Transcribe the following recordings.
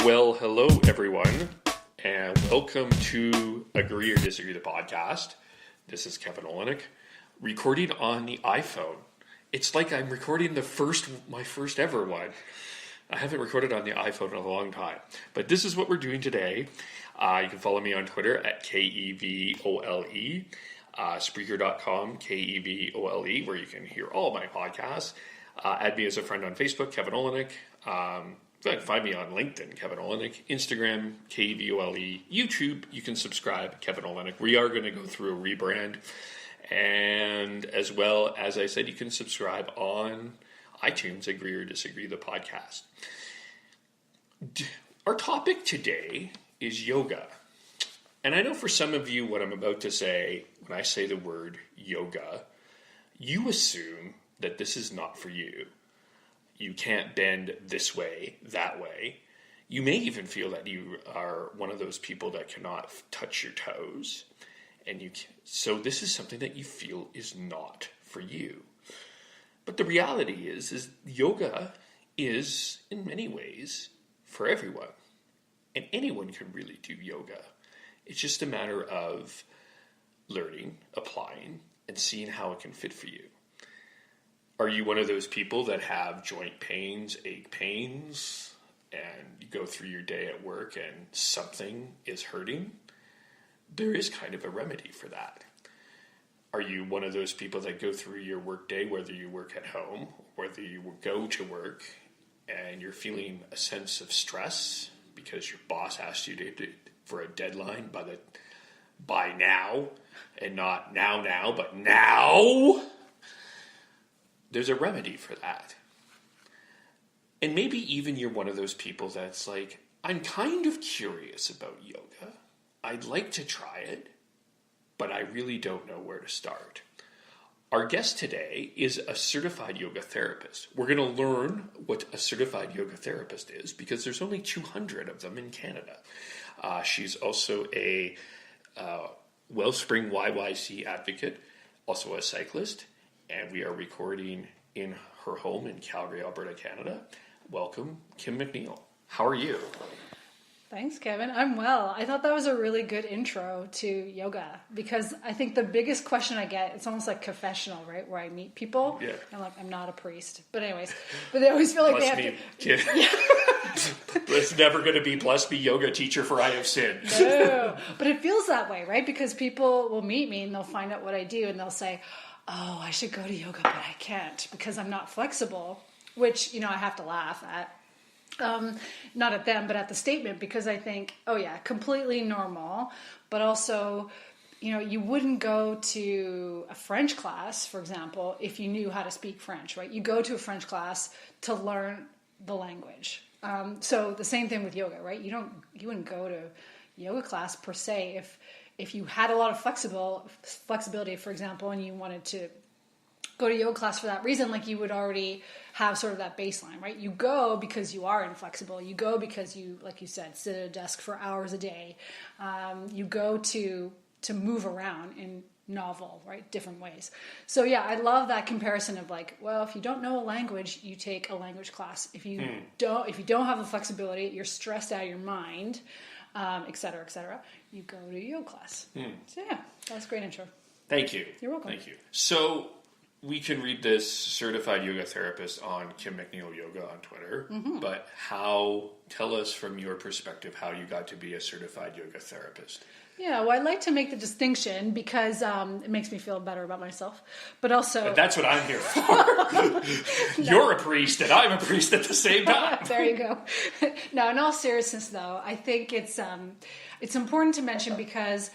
Well, hello everyone, and welcome to Agree or Disagree the podcast. This is Kevin Olenick, recording on the iPhone. It's like I'm recording my first ever one. I haven't recorded on the iPhone in a long time, but this is what we're doing today. You can follow me on Twitter at KEVOLE, Spreaker.com, KEVOLE, where you can hear all my podcasts. Add me as a friend on Facebook, Kevin Olenick. Find me on LinkedIn, Kevin Olenick, Instagram, KEVOLE, YouTube, you can subscribe, Kevin Olenick. We are going to go through a rebrand. And as well, as I said, you can subscribe on iTunes, Agree or Disagree the podcast. Our topic today is yoga. And I know for some of you what I'm about to say, when I say the word yoga, you assume that this is not for you. You can't bend this way, that way. You may even feel that you are one of those people that cannot touch your toes. So this is something that you feel is not for you. But the reality is yoga is, in many ways, for everyone. And anyone can really do yoga. It's just a matter of learning, applying, and seeing how it can fit for you. Are you one of those people that have joint pains, ache pains, and you go through your day at work and something is hurting? There is kind of a remedy for that. Are you one of those people that go through your work day, whether you work at home, whether you go to work, and you're feeling a sense of stress because your boss asked you for a deadline by now, and not now, but now? There's a remedy for that. And maybe even you're one of those people that's like, I'm kind of curious about yoga. I'd like to try it, but I really don't know where to start. Our guest today is a certified yoga therapist. We're going to learn what a certified yoga therapist is because there's only 200 of them in Canada. She's also a Wellspring YYC advocate, also a cyclist, and we are recording in her home in Calgary, Alberta, Canada. Welcome, Kim McNeil. How are you? Thanks, Kevin. I'm well. I thought that was a really good intro to yoga because I think the biggest question I get, it's almost like confessional, right? Where I meet people. Yeah. I'm like, I'm not a priest. But anyways, they always feel like bless they have me, to... Kid. Yeah. It's never going to be bless me yoga teacher for I have sinned. No. But it feels that way, right? Because people will meet me and they'll find out what I do and they'll say, oh, I should go to yoga, but I can't because I'm not flexible, which, I have to laugh at. Not at them, but at the statement, because I think, oh yeah, completely normal, but also, you wouldn't go to a French class, for example, if you knew how to speak French, right? You go to a French class to learn the language. So the same thing with yoga, right? You wouldn't go to yoga class per se if you had a lot of flexibility, for example, and you wanted to go to yoga class for that reason, like you would already have sort of that baseline, right? You go because you are inflexible. You go because you, like you said, sit at a desk for hours a day. You go to move around in novel, right? Different ways. So yeah, I love that comparison of like, well, if you don't know a language, you take a language class. If you don't have the flexibility, you're stressed out of your mind, et cetera, you go to yoga class. So yeah, that was a great intro. Thank you. You're welcome. Thank you. So we can read this certified yoga therapist on Kim McNeil Yoga on Twitter, but tell us from your perspective how you got to be a certified yoga therapist. Yeah, well, I like to make the distinction because it makes me feel better about myself, but also... But that's what I'm here for. You're a priest and I'm a priest at the same time. There you go. No, in all seriousness, though, I think it's important to mention because,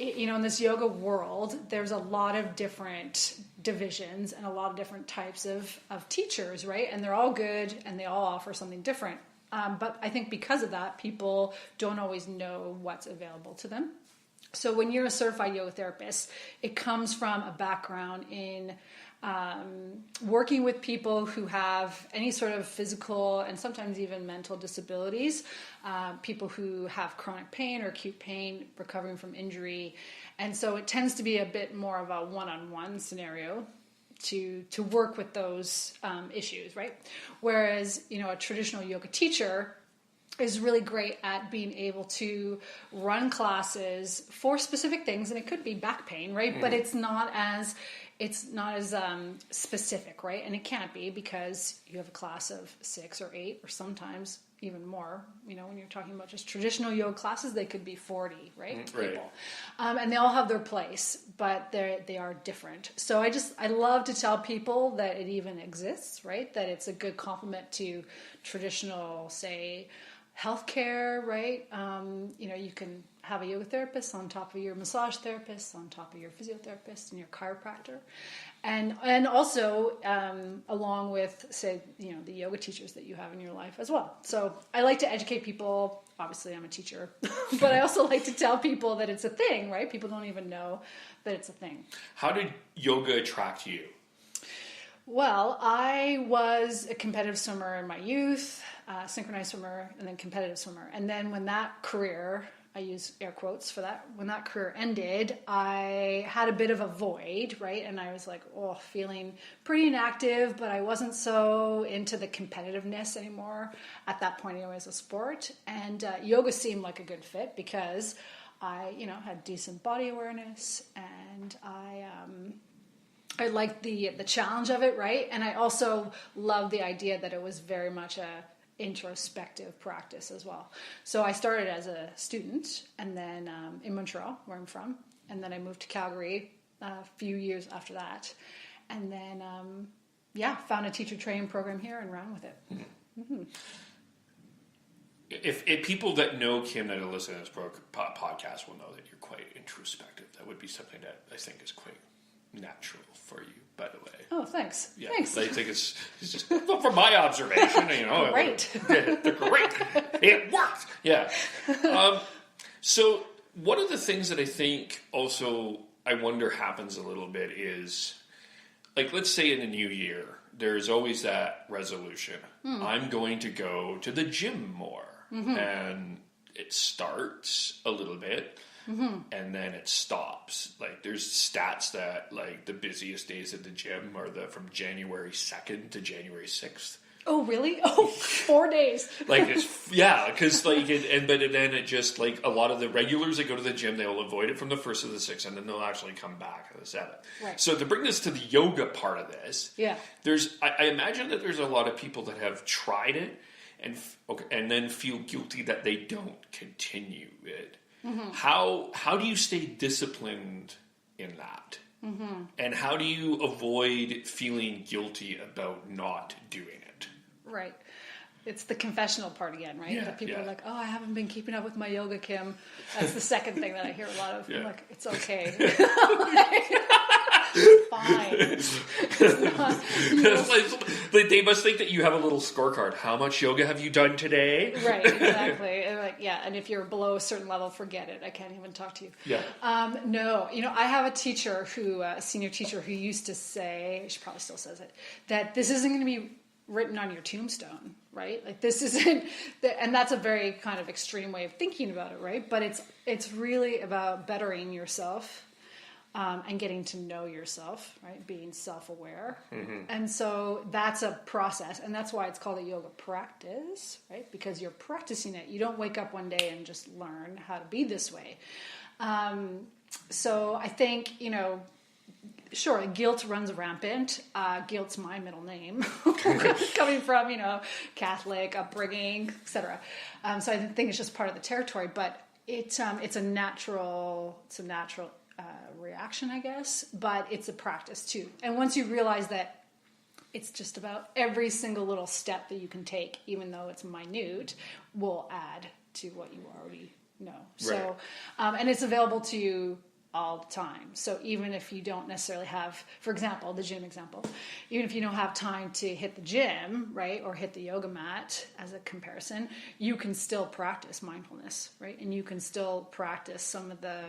in this yoga world, there's a lot of different divisions and a lot of different types of teachers, right? And they're all good and they all offer something different. But I think because of that, people don't always know what's available to them. So when you're a certified yoga therapist, it comes from a background in working with people who have any sort of physical and sometimes even mental disabilities, people who have chronic pain or acute pain, recovering from injury. And so it tends to be a bit more of a one-on-one scenario to work with those issues, right? Whereas, a traditional yoga teacher is really great at being able to run classes for specific things, and it could be back pain, right? But it's not as specific, right? And it can't be, because you have a class of 6 or 8 or sometimes even more. You know, when you're talking about just traditional yoga classes, they could be 40, right? People. And they all have their place, but they are different. So I love to tell people that it even exists, right? That it's a good complement to traditional, say, healthcare, right? You know, you can have a yoga therapist on top of your massage therapist, on top of your physiotherapist and your chiropractor. And also along with, say, you know, the yoga teachers that you have in your life as well. So I like to educate people. Obviously, I'm a teacher, but I also like to tell people that it's a thing, right? People don't even know that it's a thing. How did yoga attract you? Well, I was a competitive swimmer in my youth, synchronized swimmer, and then competitive swimmer. And then when that career, I use air quotes for that, when that career ended, I had a bit of a void, right? And I was like, feeling pretty inactive, but I wasn't so into the competitiveness anymore at that point anyway as a sport. And yoga seemed like a good fit because I, you know, had decent body awareness, and I liked the challenge of it, right? And I also loved the idea that it was very much a introspective practice as well. So I started as a student, and then in Montreal, where I'm from, and then I moved to Calgary a few years after that, and then found a teacher training program here and ran with it. Mm-hmm. If people that know Kim that listen to this podcast will know that you're quite introspective. That would be something that I think is quite natural for you, by the way. Oh, thanks. Yeah, thanks. I think it's just from my observation, you know. Great. Great. It worked. Yeah. So one of the things that I think also I wonder happens a little bit is, like, let's say in a new year, there's always that resolution. I'm going to go to the gym more. Mm-hmm. And it starts a little bit. Mm-hmm. And then it stops. Like, there's stats that, like, the busiest days at the gym are from January 2nd to January 6th. Oh, really? Oh, 4 days. Like, it's, yeah, because, like, but then it just, like, a lot of the regulars that go to the gym, they'll avoid it from the 1st to the 6th, and then they'll actually come back on the 7th. Right. So to bring this to the yoga part of this, I imagine that there's a lot of people that have tried it and then feel guilty that they don't continue it. Mm-hmm. How do you stay disciplined in that? Mm-hmm. And how do you avoid feeling guilty about not doing it? Right. It's the confessional part again, right? Yeah, that people are like, I haven't been keeping up with my yoga, Kim. That's the second thing that I hear a lot of. I'm like, it's okay. Fine. They must think that you have a little scorecard. How much yoga have you done today? Right, exactly. And and if you're below a certain level, forget it. I can't even talk to you. Yeah. No, I have a teacher a senior teacher who used to say, she probably still says it, that this isn't going to be written on your tombstone, right? Like, this isn't, and that's a very kind of extreme way of thinking about it, right? But it's really about bettering yourself. And getting to know yourself, right? Being self-aware. Mm-hmm. And so that's a process. And that's why it's called a yoga practice, right? Because you're practicing it. You don't wake up one day and just learn how to be this way. So I think, sure, guilt runs rampant. Guilt's my middle name. Coming from, Catholic upbringing, etc. So I think it's just part of the territory. But it's a natural reaction, I guess, but it's a practice too. And once you realize that it's just about every single little step that you can take, even though it's minute, will add to what you already know. Right. So, and it's available to you all the time. So even if you don't necessarily have, for example, the gym example, even if you don't have time to hit the gym, right, or hit the yoga mat as a comparison, you can still practice mindfulness, right? And you can still practice some of the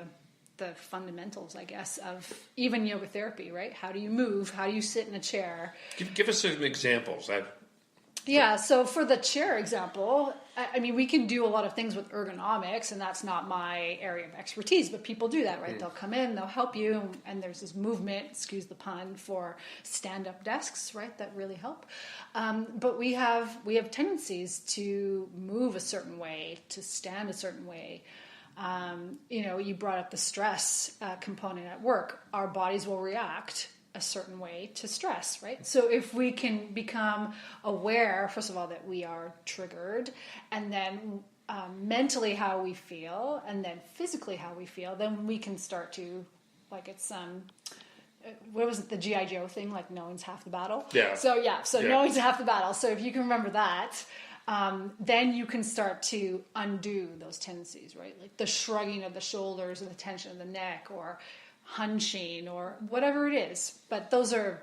fundamentals, I guess, of even yoga therapy, right? How do you move? How do you sit in a chair? Give us some examples. Yeah, so for the chair example, I mean, we can do a lot of things with ergonomics, and that's not my area of expertise, but people do that, right? They'll come in, they'll help you, and there's this movement, excuse the pun, for stand-up desks, right, that really help. But we have tendencies to move a certain way, to stand a certain way. You brought up the stress component at work. Our bodies will react a certain way to stress, right? So if we can become aware, first of all, that we are triggered, and then mentally how we feel, and then physically how we feel, then we can start to, like, it's what was it, the G.I. Joe thing, like knowing's half the battle? Yeah. So knowing's half the battle. So if you can remember that, then you can start to undo those tendencies, right? Like the shrugging of the shoulders and the tension of the neck, or hunching, or whatever it is. But I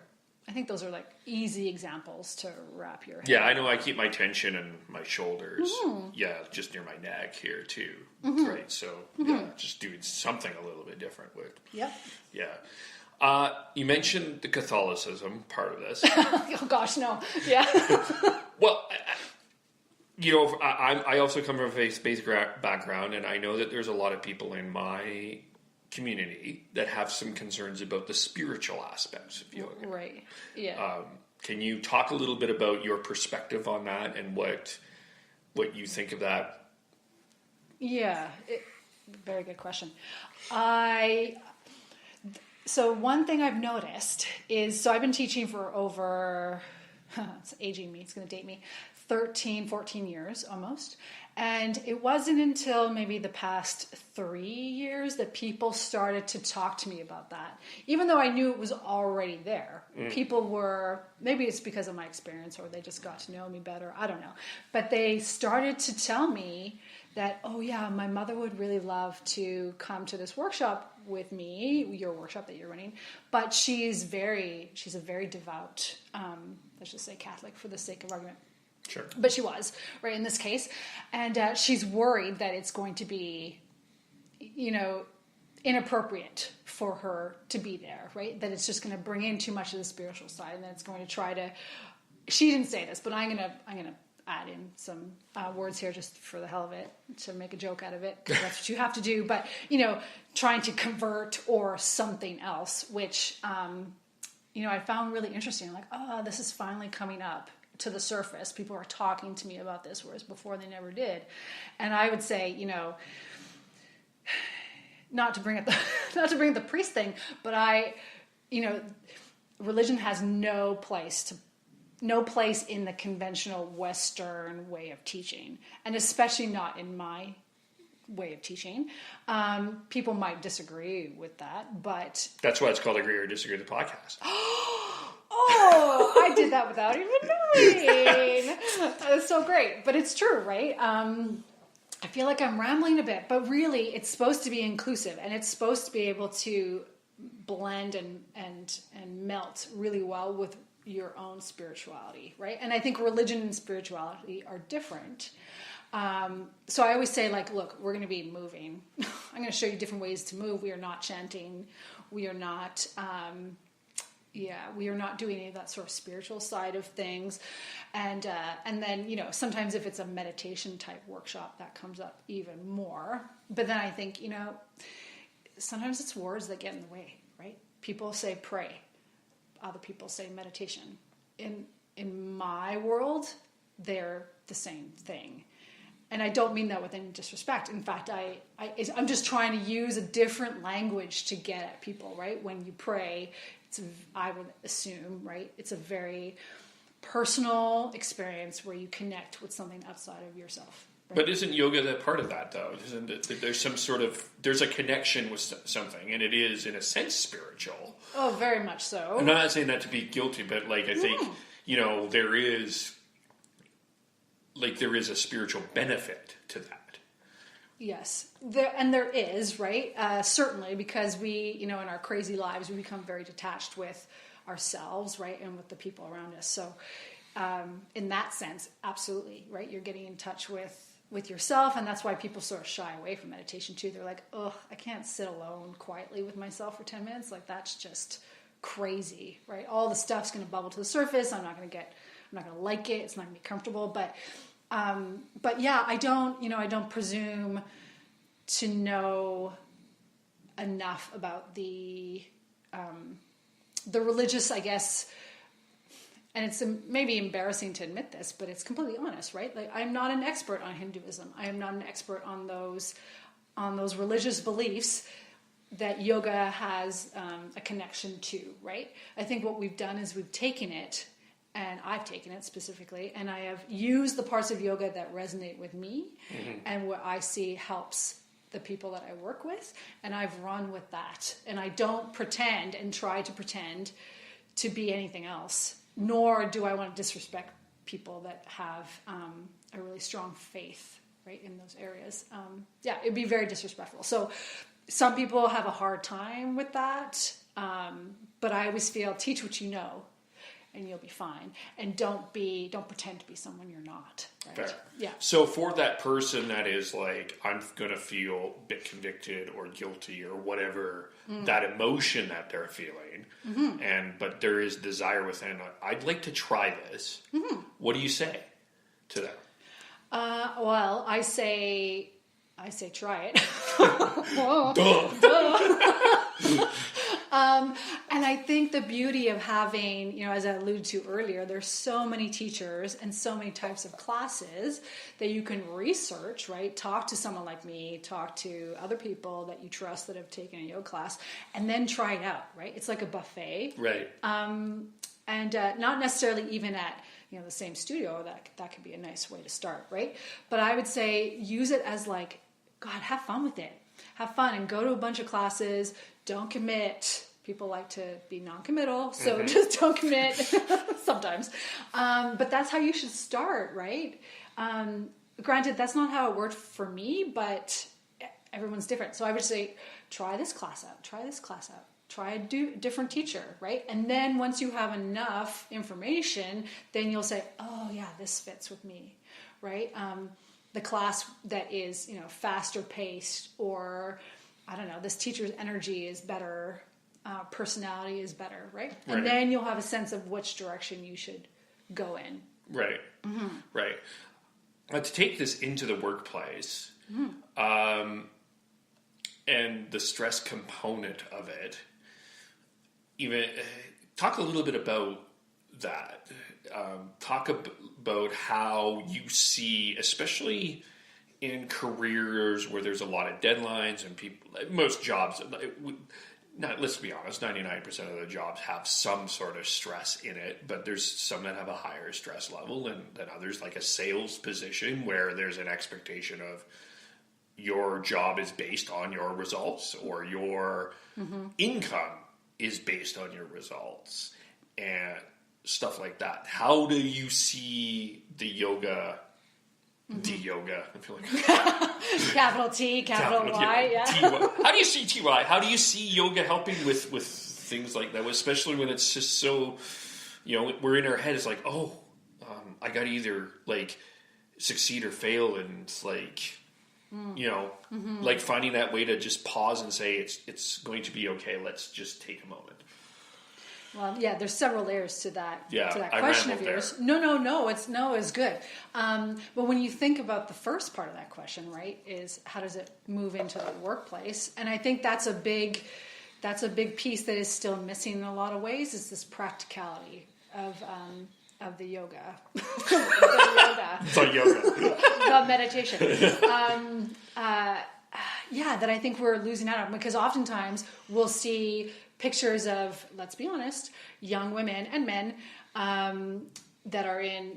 think those are like easy examples to wrap your head. Yeah, I know I keep my tension in my shoulders. Mm-hmm. Yeah, just near my neck here too. Mm-hmm. Right. So yeah, just doing something a little bit different with. Yep. Yeah. You mentioned the Catholicism part of this. Oh gosh, no. Yeah. Well, I also come from a faith-based background, and I know that there's a lot of people in my community that have some concerns about the spiritual aspects of yoga. Right. Yeah. Can you talk a little bit about your perspective on that and what you think of that? Yeah. Very good question. So one thing I've noticed is, I've been teaching for over, it's aging me, it's going to date me, 13, 14 years almost. And it wasn't until maybe the past 3 years that people started to talk to me about that. Even though I knew it was already there. People were, maybe it's because of my experience, or they just got to know me better, I don't know. But they started to tell me that, oh yeah, my mother would really love to come to this workshop with me, your workshop that you're running, but she's a very devout, let's just say Catholic for the sake of argument. Sure. But she was, right, in this case. And she's worried that it's going to be, inappropriate for her to be there, right? That it's just going to bring in too much of the spiritual side, and that it's going to try to, she didn't say this, but I'm going to add in some words here just for the hell of it, to make a joke out of it, because that's what you have to do. But, trying to convert or something else, which, I found really interesting. Like, this is finally coming up to the surface. People are talking to me about this, whereas before they never did. And I would say, not to bring up the priest thing, but religion has no place in the conventional Western way of teaching, and especially not in my way of teaching. People might disagree with that, but that's why it's called Agree or Disagree, the podcast. Oh, I did that without even knowing. That's so great. But it's true, right? I feel like I'm rambling a bit, but really it's supposed to be inclusive, and it's supposed to be able to blend and melt really well with your own spirituality, right? And I think religion and spirituality are different. So I always say, like, look, we're going to be moving. I'm going to show you different ways to move. We are not chanting. We are not... we are not doing any of that sort of spiritual side of things. And then, sometimes if it's a meditation type workshop, that comes up even more. But then I think, sometimes it's words that get in the way, right? People say pray. Other people say meditation. In my world, they're the same thing. And I don't mean that with any disrespect. In fact, I'm just trying to use a different language to get at people, right? When you pray, I would assume, right? It's a very personal experience where you connect with something outside of yourself. Right? But isn't yoga that part of that, though? Isn't it that there's a connection with something, and it is, in a sense, spiritual? Oh, very much so. I'm not saying that to be guilty, but I think, there is a spiritual benefit to that. Yes, there is, right? Certainly, because we, in our crazy lives, we become very detached with ourselves, right, and with the people around us. So, in that sense, absolutely, right? You're getting in touch with yourself, and that's why people sort of shy away from meditation too. They're like, "Ugh, I can't sit alone quietly with myself for 10 minutes. Like, that's just crazy, right? All the stuff's going to bubble to the surface. I'm not going to get not going to like it. It's not going to be comfortable. But yeah, I don't presume to know enough about the religious, I guess. And it's maybe embarrassing to admit this, but it's completely honest, right? Like, I'm not an expert on Hinduism. I am not an expert on those religious beliefs that yoga has a connection to, right? I think what we've done is we've taken it, and I've taken it specifically, and I have used the parts of yoga that resonate with me and what I see helps the people that I work with, and I've run with that. And I don't pretend and try to pretend to be anything else, nor do I want to disrespect people that have a really strong faith, right, in those areas. It'd be very disrespectful. So some people have a hard time with that, but I always feel, teach what you know, and you'll be fine. And don't pretend to be someone you're not. Right? Fair. Yeah. So for that person that is like, I'm going to feel a bit convicted or guilty or whatever, that emotion that they're feeling, but there is desire within, I'd like to try this. What do you say to them? Well, I say try it. Duh. And I think the beauty of having, as I alluded to earlier, there's so many teachers and so many types of classes that you can research, right? Talk to someone like me, talk to other people that you trust that have taken a yoga class, and then try it out, right? It's like a buffet. Right. And not necessarily even at, the same studio. That could be a nice way to start, right? But I would say use it as like, God, have fun with it. Have fun and go to a bunch of classes. Don't commit. People like to be non-committal, so just don't commit sometimes. But that's how you should start, right? Granted, that's not how it worked for me, but everyone's different. So I would say, try this class out. Try a different teacher, right? And then once you have enough information, then you'll say, oh yeah, this fits with me, right? The class that is, faster paced, or I don't know, this teacher's energy is better, personality is better, right? And then you'll have a sense of which direction you should go in. Right. Right. To take this into the workplace, and the stress component of it, even talk a little bit about that. Talk about how you see, especially in careers where there's a lot of deadlines and people, most jobs, let's be honest, 99% of the jobs have some sort of stress in it, but there's some that have a higher stress level than others, like a sales position where there's an expectation of your job is based on your results, or your income is based on your results, and stuff like that. How do you see the yoga, de-yoga? I feel like capital T, capital Y, yeah. T-Y. How do you see TY? How do you see yoga helping with things like that, especially when it's just so, we're in our head, it's like, I got to either like succeed or fail, and it's like, like finding that way to just pause and say, it's going to be okay. Let's just take a moment. Well, yeah, there's several layers to that. Yeah, to that I question of rambled yours. there. No, it's good. But when you think about the first part of that question, right, is how does it move into the workplace? And I think that's a big piece that is still missing in a lot of ways, is this practicality of the yoga. The yoga. The meditation. That I think we're losing out on, because oftentimes we'll see pictures of, let's be honest, young women and men that are in,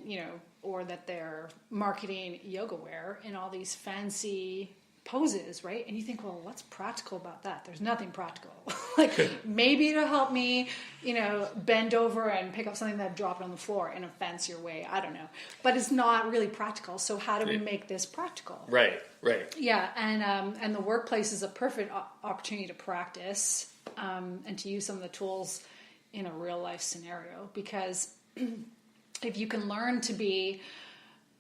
or that they're marketing yoga wear in all these fancy poses, right? And you think, well, what's practical about that? There's nothing practical. Like, maybe it'll help me, bend over and pick up something that dropped on the floor in a fancier way. I don't know. But it's not really practical. So how do we make this practical? Right. Yeah, and the workplace is a perfect opportunity to practice and to use some of the tools in a real life scenario. Because if you can learn to be,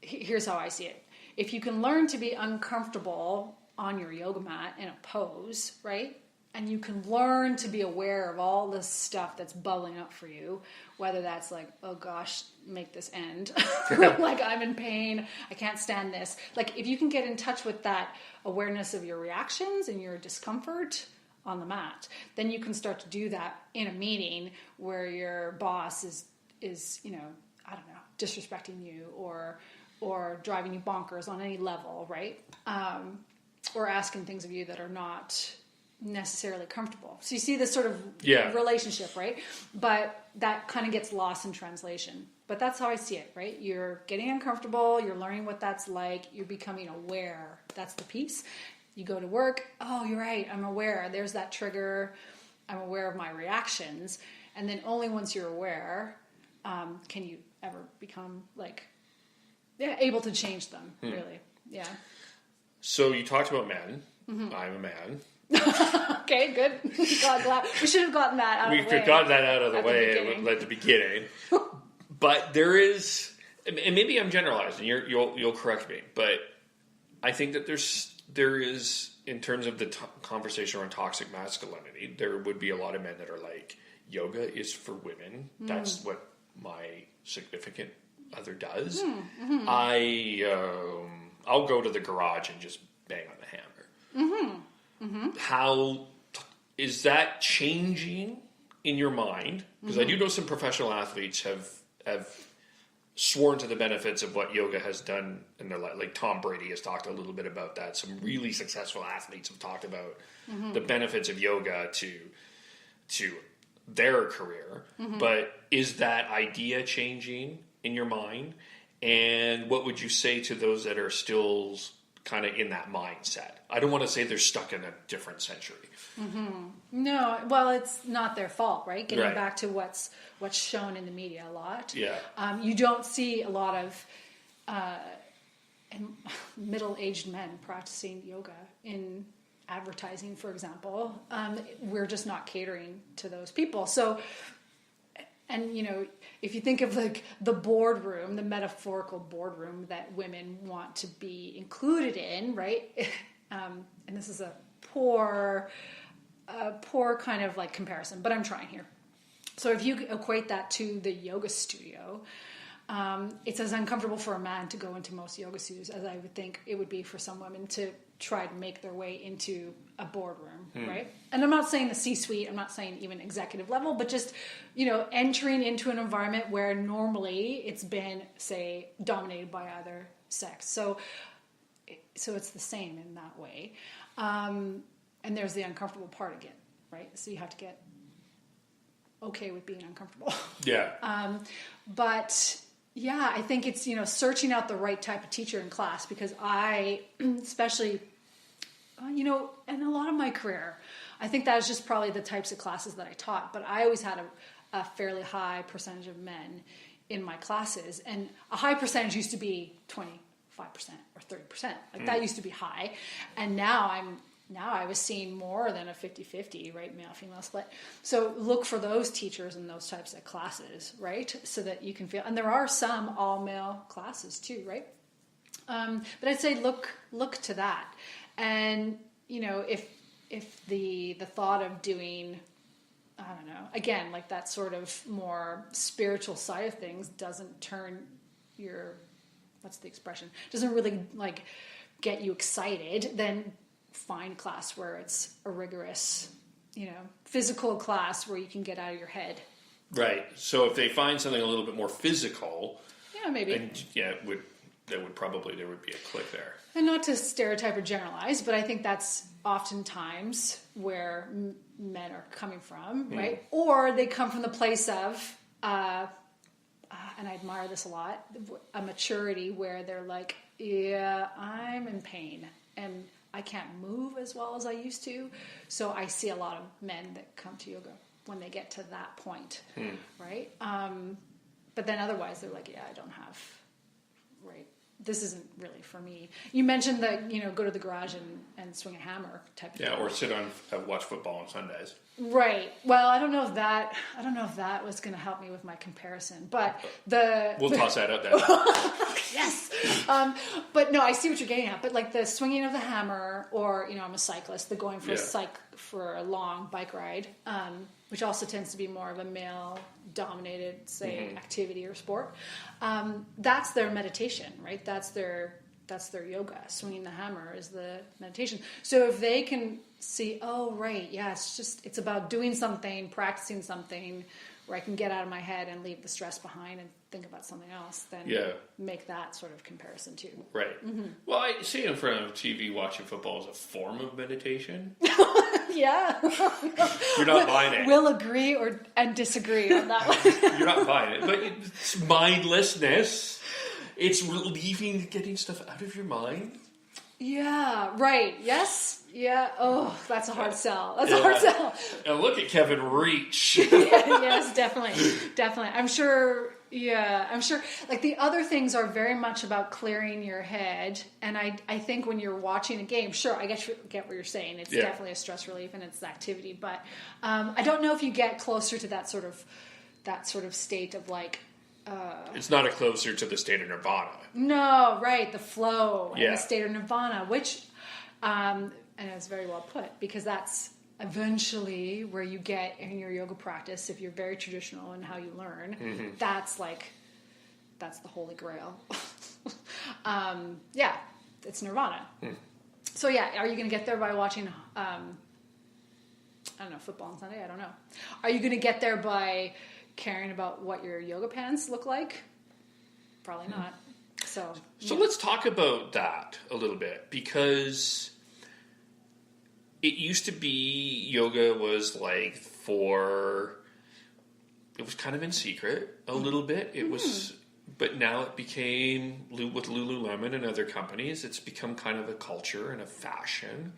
here's how I see it. If you can learn to be uncomfortable on your yoga mat in a pose, right? and you can learn to be aware of all this stuff that's bubbling up for you, whether that's like, oh gosh, make this end. Like, I'm in pain, I can't stand this. Like, if you can get in touch with that awareness of your reactions and your discomfort on the mat, then you can start to do that in a meeting where your boss is I don't know, disrespecting you or driving you bonkers on any level, right? Or asking things of you that are not necessarily comfortable. So you see this sort of relationship, right? But that kind of gets lost in translation. But that's how I see it, right? You're getting uncomfortable, you're learning what that's like, you're becoming aware. That's the piece. You go to work, oh, you're right, I'm aware. There's that trigger. I'm aware of my reactions. And then only once you're aware, can you ever become like able to change them, really. Yeah. So you talked about men. Mm-hmm. I'm a man. Okay, good. Glad. We should have gotten that out of the way. We could have gotten that out of the way at the beginning. But there is, and maybe I'm generalizing, you'll correct me, but I think that there is, in terms of the conversation around toxic masculinity, there would be a lot of men that are like, yoga is for women. That's what my significant other does. Mm-hmm. I'll go to the garage and just bang on the hammer. Mm-hmm. Mm-hmm. How is that changing in your mind? Because I do know some professional athletes have sworn to the benefits of what yoga has done in their life. Like Tom Brady has talked a little bit about that. Some really successful athletes have talked about the benefits of yoga to their career. Mm-hmm. But is that idea changing in your mind? And what would you say to those that are still kind of in that mindset? I don't want to say they're stuck in a different century. Mm-hmm. No, well, it's not their fault, right? Getting back to what's shown in the media a lot. Yeah. You don't see a lot of middle-aged men practicing yoga in advertising, for example. We're just not catering to those people. So, and if you think of like the boardroom, the metaphorical boardroom that women want to be included in, right? And this is a poor kind of like comparison, but I'm trying here. So if you equate that to the yoga studio, it's as uncomfortable for a man to go into most yoga studios as I would think it would be for some women to try to make their way into a boardroom, right? And I'm not saying the C-suite, I'm not saying even executive level, but just, entering into an environment where normally it's been, say, dominated by either sex. So it's the same in that way. And there's the uncomfortable part again, right? So you have to get okay with being uncomfortable. Yeah. But yeah, I think it's, searching out the right type of teacher in class, because I, especially, in a lot of my career, I think that was just probably the types of classes that I taught, but I always had a fairly high percentage of men in my classes, and a high percentage used to be 25% or 30%. Like that used to be high. And now I was seeing more than a 50-50, right? Male, female split. So look for those teachers in those types of classes, right? So that you can feel, and there are some all male classes too, right? But I'd say look to that. And, if the thought of doing, I don't know, again, like that sort of more spiritual side of things doesn't turn your, what's the expression? Doesn't really like get you excited, then find class where it's a rigorous, physical class where you can get out of your head. Right. So if they find something a little bit more physical, yeah, maybe. And there would be a click there. And not to stereotype or generalize, but I think that's oftentimes where men are coming from, right? Or they come from the place of, and I admire this a lot, a maturity where they're like, yeah, I'm in pain and I can't move as well as I used to. So I see a lot of men that come to yoga when they get to that point, right? But then otherwise they're like, yeah, I don't have, right? This isn't really for me. You mentioned that, go to the garage and swing a hammer type of thing. Yeah, or sit on, watch football on Sundays. Right. Well, I don't know if that was going to help me with my comparison, but we'll toss that out there. Yes. But no, I see what you're getting at. But like the swinging of the hammer, or I'm a cyclist, the going for a long bike ride, which also tends to be more of a male-dominated, say, activity or sport. That's their meditation, right? That's their yoga. Swinging the hammer is the meditation. So if they can see, oh, right, yeah, it's about doing something, practicing something where I can get out of my head and leave the stress behind and think about something else, then make that sort of comparison too. Right. Mm-hmm. Well, I see in front of TV watching football as a form of meditation. Yeah. You're not buying it. We'll agree and disagree on that one. You're not buying it. But it's mindlessness. It's relieving, getting stuff out of your mind. Yeah, right. Yes. Yeah. Oh, that's a hard sell. That's a hard sell. And look at Kevin reach. Yes, definitely. I'm sure. Yeah, I'm sure. Like the other things are very much about clearing your head. And I think when you're watching a game, sure, I get what you're saying. It's definitely a stress relief and it's activity. But I don't know if you get closer to that sort of state of like. It's not a closer to the state of nirvana. No, right, the flow and the state of nirvana, which, and it's very well put, because that's eventually where you get in your yoga practice, if you're very traditional in how you learn, that's the holy grail. It's nirvana. So are you going to get there by watching, I don't know, football on Sunday? I don't know. Are you going to get there by caring about what your yoga pants look like? Probably not. So let's talk about that a little bit, because it used to be yoga was like it was kind of in secret a little bit. It was, but now it became, with Lululemon and other companies, it's become kind of a culture and a fashion.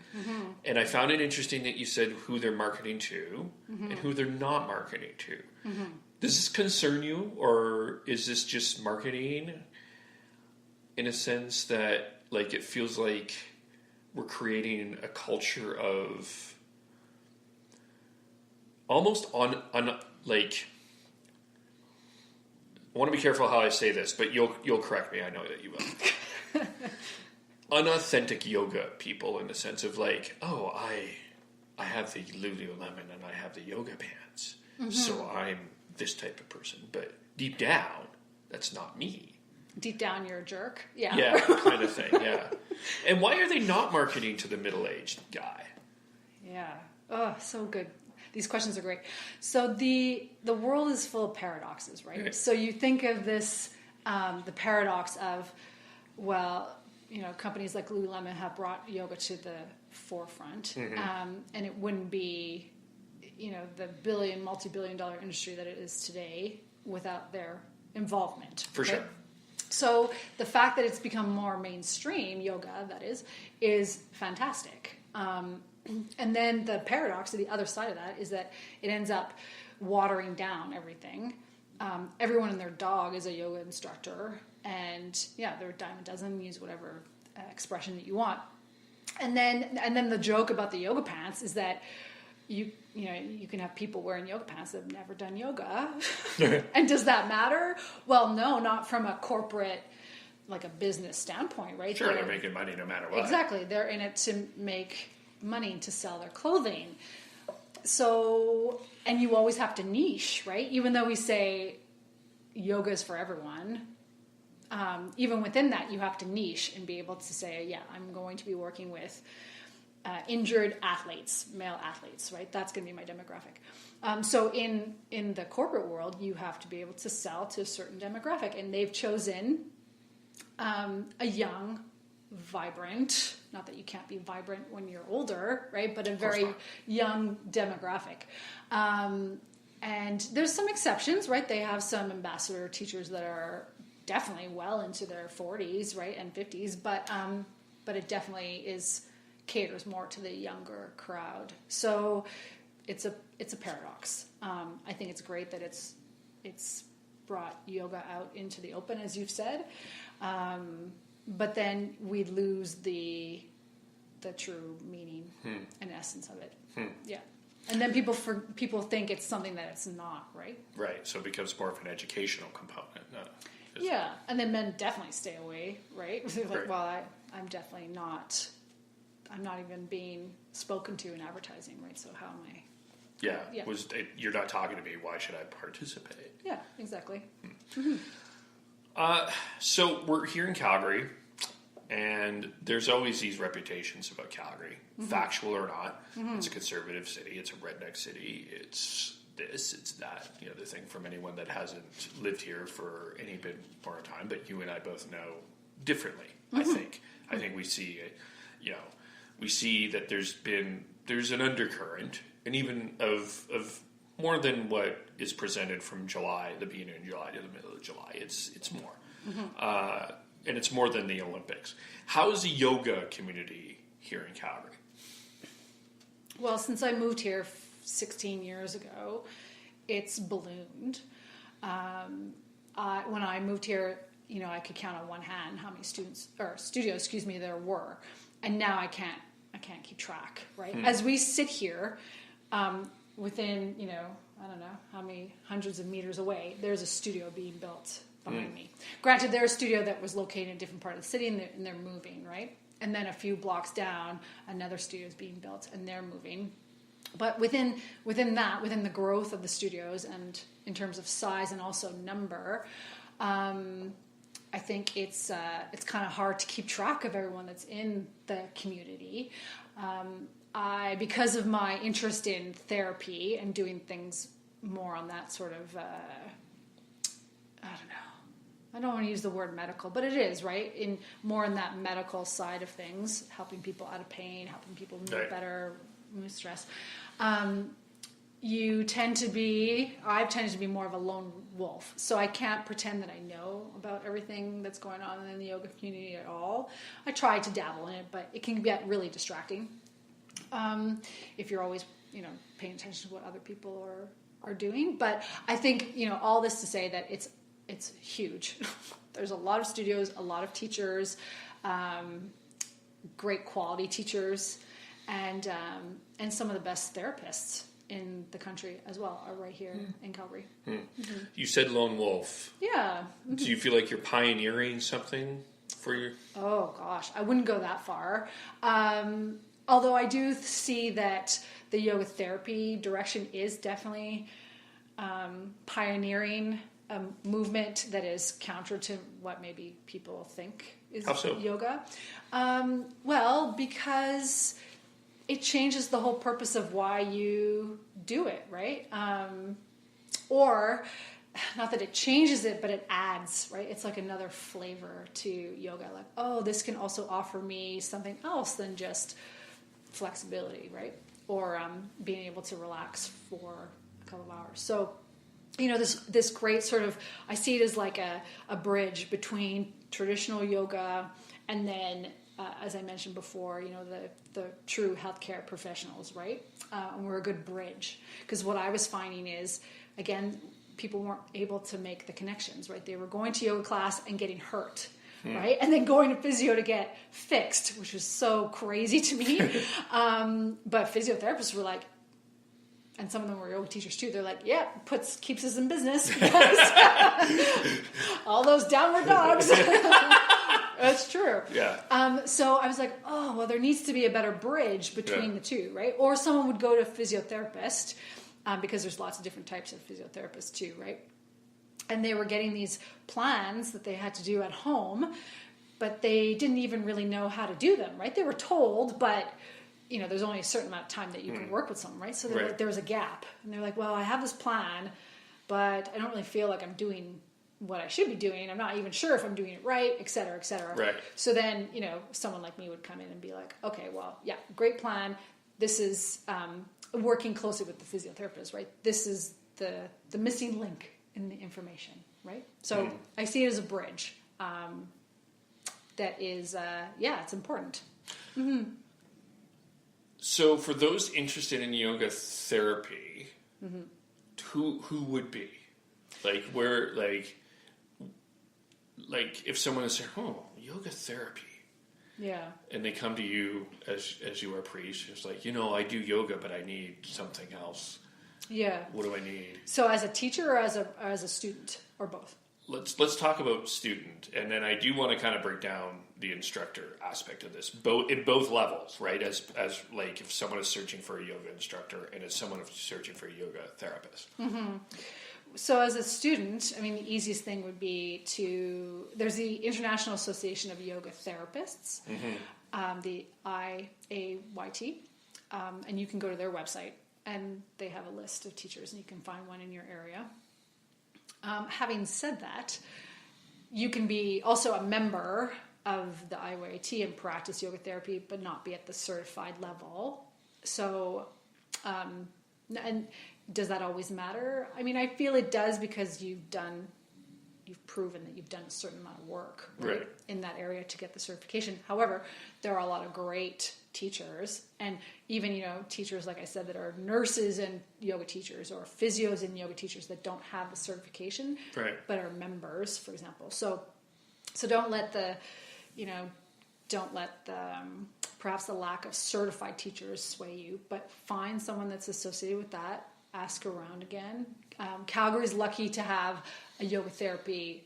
And I found it interesting that you said who they're marketing to and who they're not marketing to. Does this concern you, or is this just marketing in a sense that, like, it feels like we're creating a culture of almost like, I want to be careful how I say this, but you'll correct me. I know that you will. Unauthentic yoga people, in the sense of like, oh, I have the Lululemon and I have the yoga pants, so I'm this type of person. But deep down, that's not me. Deep down, you're a jerk. Yeah. Yeah, kind of thing. Yeah. And why are they not marketing to the middle-aged guy? Yeah. Oh, so good. These questions are great. So the world is full of paradoxes, right? So you think of this, the paradox of, well, companies like Lululemon have brought yoga to the forefront, and it wouldn't be, the multi-billion-dollar industry that it is today without their involvement. For sure. So the fact that it's become more mainstream, yoga, that is fantastic. And then the paradox, or the other side of that, is that it ends up watering down everything. Everyone and their dog is a yoga instructor, and they're a dime a dozen. Use whatever expression that you want. And then the joke about the yoga pants is that you can have people wearing yoga pants that have never done yoga. And does that matter? Well, no, not from a corporate, like a business standpoint, right? Sure, they're making money no matter what. Exactly. They're in it to make money, to sell their clothing. So, and you always have to niche, right? Even though we say yoga is for everyone, even within that, you have to niche and be able to say, I'm going to be working with injured athletes, male athletes, right? That's going to be my demographic. So in the corporate world, you have to be able to sell to a certain demographic, and they've chosen a young, vibrant, not that you can't be vibrant when you're older, right? But a very young demographic. And there's some exceptions, right? They have some ambassador teachers that are definitely well into their 40s, right, and 50s, but it definitely caters more to the younger crowd. So it's a paradox. I think it's great that it's brought yoga out into the open, as you've said. But then we lose the true meaning and essence of it. Yeah. And then people think it's something that it's not, right? Right. So it becomes more of an educational component. Yeah, and then men definitely stay away, right? They're like, Right. well, I'm definitely not. I'm not even being spoken to in advertising, right? So how am I? Yeah. Yeah. You're not talking to me. Why should I participate? Yeah, exactly. So we're here in Calgary, and there's always these reputations about Calgary, factual or not. It's a conservative city. It's a redneck city. It's this, it's that. You know, the thing from anyone that hasn't lived here for any bit more time. But you and I both know differently. I think. I think we see, we see that there's an undercurrent, and even of more than what is presented from July, the beginning of July to the middle of July. It's more. And it's more than the Olympics. How is the yoga community here in Calgary? Well, since I moved here 16 years ago, it's ballooned. When I moved here, I could count on one hand how many studios, there were, and now I can't keep track. Right, as we sit here, within I don't know how many hundreds of meters away, there's a studio being built behind me. Granted, they're a studio that was located in a different part of the city, and they're moving, right? And then a few blocks down, another studio is being built, and they're moving. But within the growth of the studios, and in terms of size and also number, I think it's kind of hard to keep track of everyone that's in the community. Because of my interest in therapy and doing things more on that sort of, I don't know. I don't want to use the word medical, but it is, right? More in that medical side of things, helping people out of pain, helping people move better, remove stress. I've tended to be more of a lone wolf. So I can't pretend that I know about everything that's going on in the yoga community at all. I try to dabble in it, but it can get really distracting. If you're always, paying attention to what other people are doing. But I think, all this to say that it's huge. There's a lot of studios, a lot of teachers, great quality teachers, and some of the best therapists in the country as well are right here in Calgary. You said lone wolf. Yeah. Do you feel like you're pioneering something for your... Oh gosh, I wouldn't go that far. Although I do see that the yoga therapy direction is definitely pioneering a movement that is counter to what maybe people think is yoga. Well, because it changes the whole purpose of why you do it, right? Or not that it changes it, but it adds, right? It's like another flavor to yoga. Like, oh, this can also offer me something else than just flexibility, right? Or being able to relax for a couple of hours. So, this great sort of, I see it as like a bridge between traditional yoga and then, as I mentioned before, the true healthcare professionals, right? And we're a good bridge. Because what I was finding is, again, people weren't able to make the connections, right? They were going to yoga class and getting hurt. Right? And then going to physio to get fixed, which was so crazy to me. But physiotherapists were like, and some of them were yoga teachers too, they're like, yeah, keeps us in business because all those downward dogs. That's true. Yeah. So I was like, oh, well, there needs to be a better bridge between the two, right? Or someone would go to a physiotherapist because there's lots of different types of physiotherapists too, right? And they were getting these plans that they had to do at home, but they didn't even really know how to do them, right? They were told, but, there's only a certain amount of time that you can work with someone, right? So like, there was a gap. And they're like, well, I have this plan, but I don't really feel like I'm doing what I should be doing. I'm not even sure if I'm doing it right, et cetera, et cetera. Right. So then, someone like me would come in and be like, okay, well, yeah, great plan. This is working closely with the physiotherapist, right? This is the missing link in the information, right? So I see it as a bridge that is, it's important. Mm-hmm. So for those interested in yoga therapy, who would be? Like, where, like if someone is saying, oh, yoga therapy, Yeah. And they come to you as you are a priest. It's like, I do yoga, but I need something else. Yeah. What do I need? So as a teacher or as a student or both? Let's talk about student, and then I do want to kind of break down the instructor aspect of this, in both levels, right? As like if someone is searching for a yoga instructor and as someone is searching for a yoga therapist. Mm-hmm. So as a student, I mean, the easiest thing would be there's the International Association of Yoga Therapists, the IAYT, and you can go to their website and they have a list of teachers and you can find one in your area. Having said that, you can be also a member of the IYT and practice yoga therapy, but not be at the certified level. So, and does that always matter? I mean, I feel it does because you've proven that you've done a certain amount of work right. in that area to get the certification. However, there are a lot of great teachers, and even teachers, like I said, that are nurses and yoga teachers, or physios and yoga teachers that don't have the certification, right. but are members, for example. So don't let the perhaps the lack of certified teachers sway you, but find someone that's associated with that. Ask around again. Calgary's lucky to have a yoga therapy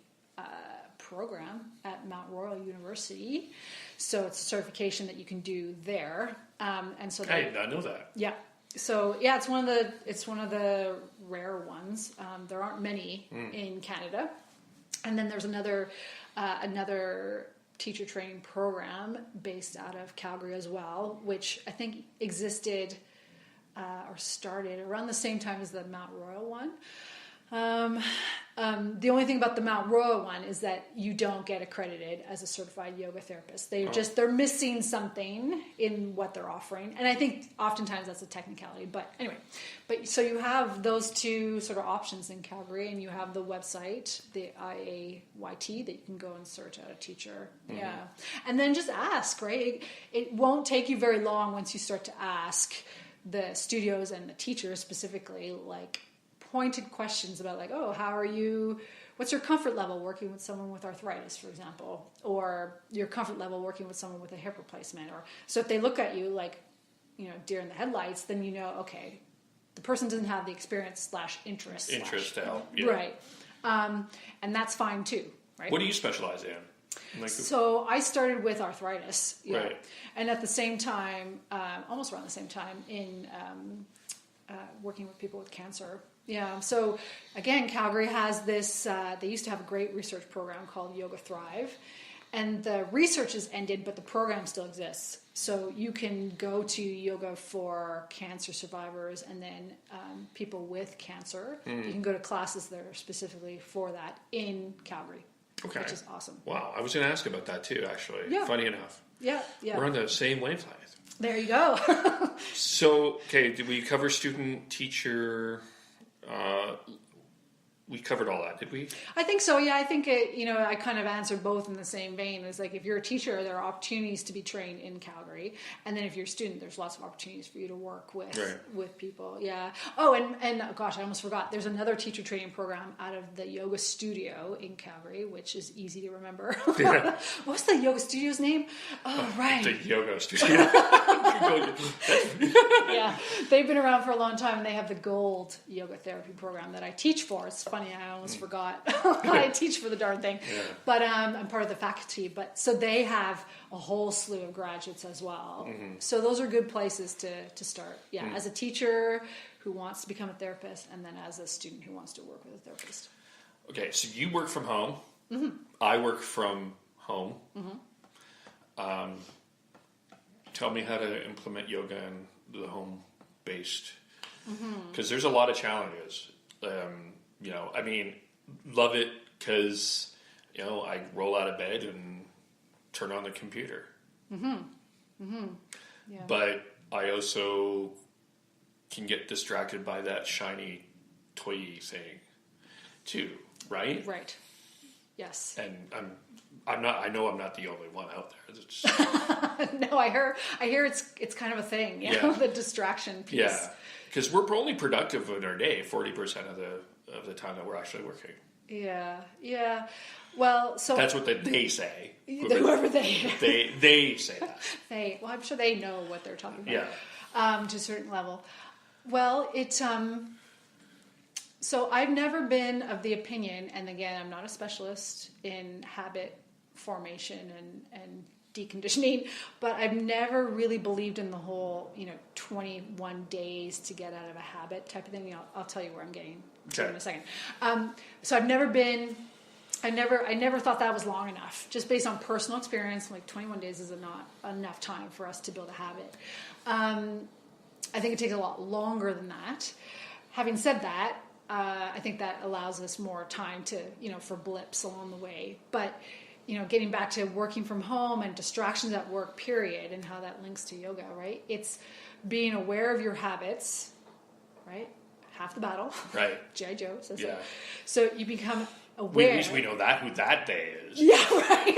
program at Mount Royal University, so it's a certification that you can do there. And so I did not know that. Yeah. So it's one of the rare ones. There aren't many in Canada, and then there's another teacher training program based out of Calgary as well, which I think existed. Or started around the same time as the Mount Royal one. The only thing about the Mount Royal one is that you don't get accredited as a certified yoga therapist. They're missing something in what they're offering. And I think oftentimes that's a technicality. But anyway, so you have those two sort of options in Calgary, and you have the website, the IAYT, that you can go and search out a teacher. Mm-hmm. Yeah. And then just ask, right? It won't take you very long once you start to ask the studios and the teachers specifically, like pointed questions about like, oh, how are you, what's your comfort level working with someone with arthritis, for example, or your comfort level working with someone with a hip replacement. Or so if they look at you like, deer in the headlights, then okay, the person doesn't have the experience / interest to help. Yeah. Right. And that's fine too, right? What do you specialize in? So I started with arthritis, right. And at the same time, almost around the same time, in working with people with cancer. Yeah. So again, Calgary has this. They used to have a great research program called Yoga Thrive, and the research has ended, but the program still exists. So you can go to yoga for cancer survivors, and then people with cancer. You can go to classes that are specifically for that in Calgary. Okay. Which is awesome. Wow. I was going to ask about that too, actually. Yeah. Funny enough. Yeah. We're on the same wavelength. There you go. So, okay, did we cover student, teacher? We covered all that, did we? I think so, yeah. I think, I kind of answered both in the same vein. It's like if you're a teacher, there are opportunities to be trained in Calgary. And then if you're a student, there's lots of opportunities for you to work with people. Yeah. Oh, and gosh, I almost forgot. There's another teacher training program out of the yoga studio in Calgary, which is easy to remember. Yeah. What's the yoga studio's name? Oh, right. The yoga studio. Yeah. They've been around for a long time, and they have the gold yoga therapy program that I teach for. It's funny, I almost forgot. I teach for the darn thing. Yeah. But I'm part of the faculty. But so they have a whole slew of graduates as well. Mm-hmm. So those are good places to start. Yeah, as a teacher who wants to become a therapist, and then as a student who wants to work with a therapist. Okay, so you work from home. Mm-hmm. I work from home. Mm-hmm. Tell me how to implement yoga in the home-based, because there's a lot of challenges. I mean, love it because, I roll out of bed and turn on the computer. Mm-hmm. Mm-hmm. Yeah. But I also can get distracted by that shiny toy thing too, right? Right. Yes. And I know I'm not the only one out there. No, I hear it's kind of a thing, the distraction piece. Yeah. Because we're only productive in our day 40% of the time that we're actually working. Yeah. Well, so That's what they say. Whoever they They say that. well, I'm sure they know what they're talking about. Yeah. To a certain level. Well, so I've never been of the opinion, and again, I'm not a specialist in habit formation and deconditioning, but I've never really believed in the whole, 21 days to get out of a habit type of thing. I'll tell you where I'm getting to in a second. So I never thought that was long enough, just based on personal experience. Like 21 days is not enough time for us to build a habit. I think it takes a lot longer than that. Having said that, I think that allows us more time to, for blips along the way. But, getting back to working from home and distractions at work, period, and how that links to yoga, right? It's being aware of your habits, right? Half the battle. Right. G.I. Joe says Yeah. that. So you become aware. At least we know who that they is. Yeah, right.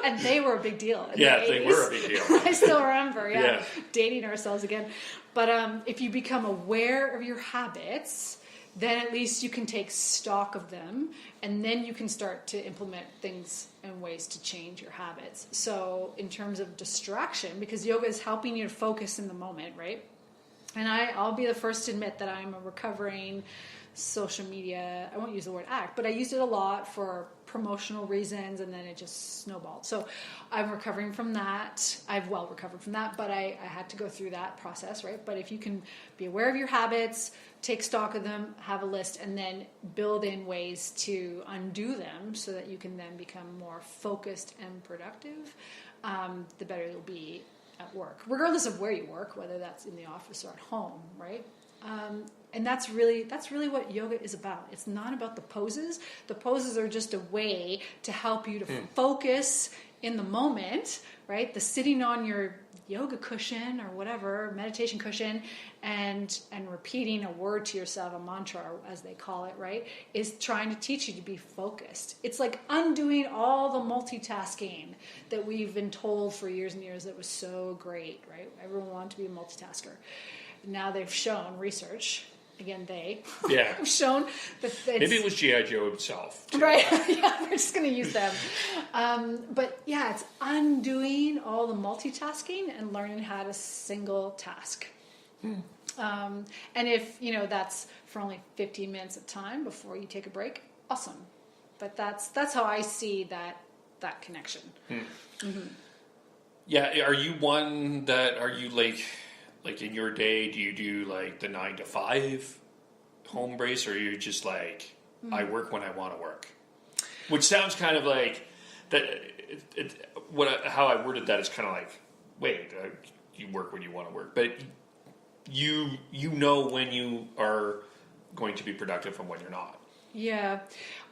And they were a big deal. They were a big deal. I still remember, dating ourselves again. But if you become aware of your habits, then at least you can take stock of them, and then you can start to implement things and ways to change your habits. So in terms of distraction, because yoga is helping you to focus in the moment, right? And I'll be the first to admit that I'm a recovering social media, I won't use the word act, but I used it a lot for promotional reasons, and then it just snowballed. So I'm recovering from that. I've well recovered from that, but I had to go through that process, right? But if you can be aware of your habits, take stock of them, have a list, and then build in ways to undo them so that you can then become more focused and productive, the better you'll be at work, regardless of where you work, whether that's in the office or at home, right? And that's really what yoga is about. It's not about the poses. The poses are just a way to help you to focus in the moment, right? The sitting on your yoga cushion or whatever, meditation cushion, and repeating a word to yourself, a mantra as they call it, right, is trying to teach you to be focused. It's like undoing all the multitasking that we've been told for years and years that was so great, right? Everyone wanted to be a multitasker. Now they've shown research, again have shown that maybe it was G.I. Joe himself too. Right. Yeah, we're just going to use them. But yeah, it's undoing all the multitasking and learning how to single task. And if that's for only 15 minutes of time before you take a break, awesome. But that's how I see that connection. Yeah, are you like in your day, do you do like the 9 to 5 home brace, or are you just like, I work when I want to work? Which sounds kind of like that. How I worded that is kind of like, wait, you work when you want to work, but you know when you are going to be productive and when you're not. Yeah,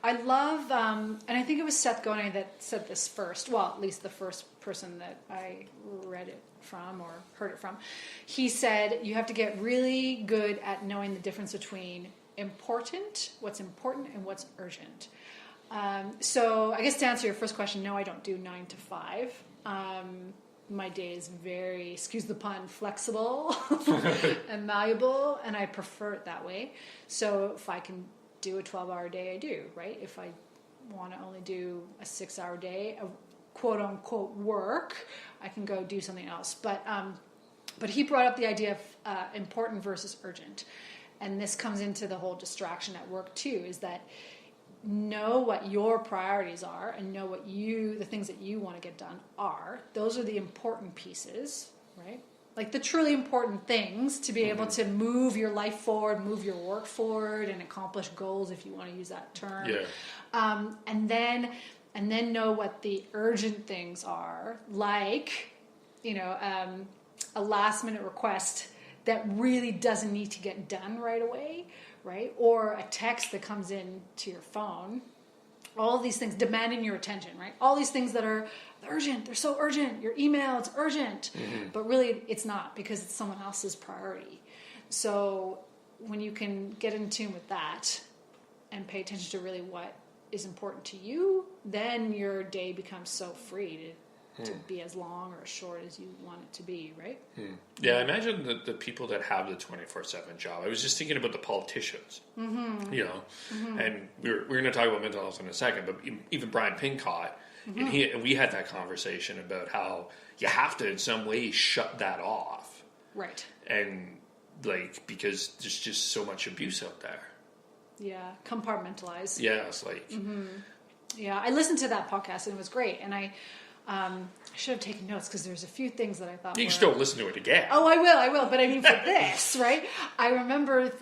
I love, and I think it was Seth Godin that said this first. Well, at least the first person that I read it from or heard it from. He said you have to get really good at knowing the difference between what's important and what's urgent. So I guess to answer your first question, no, I don't do 9 to 5. My day is very, excuse the pun, flexible and malleable, and I prefer it that way. So if I can do a 12-hour day, I do, right? If I want to only do a 6-hour day of quote-unquote work, I can go do something else. But he brought up the idea of important versus urgent. And this comes into the whole distraction at work, too, is that know what your priorities are and know what the things that you want to get done are. Those are the important pieces, right? Like the truly important things to be able to move your life forward, move your work forward, and accomplish goals, if you want to use that term. Yeah. And then know what the urgent things are, like, a last minute request that really doesn't need to get done right away, right? Or a text that comes in to your phone. All of these things demanding your attention, right? All these things that are urgent, they're so urgent. Your email, it's urgent. But really it's not, because it's someone else's priority. So when you can get in tune with that and pay attention to really what is important to you, then your day becomes so free to be as long or as short as you want it to be, right? Yeah, I imagine the people that have the 24/7 job. I was just thinking about the politicians, you know, and we're going to talk about mental health in a second, but even Brian Pincott, and we had that conversation about how you have to in some way shut that off. Right. And like, because there's just so much abuse out there. Yeah, compartmentalize. Yeah, it's like... Yeah, I listened to that podcast and it was great. And I should have taken notes because there's a few things that I thought You can still listen to it again. Oh, I will. But I mean, for this, right? I remember,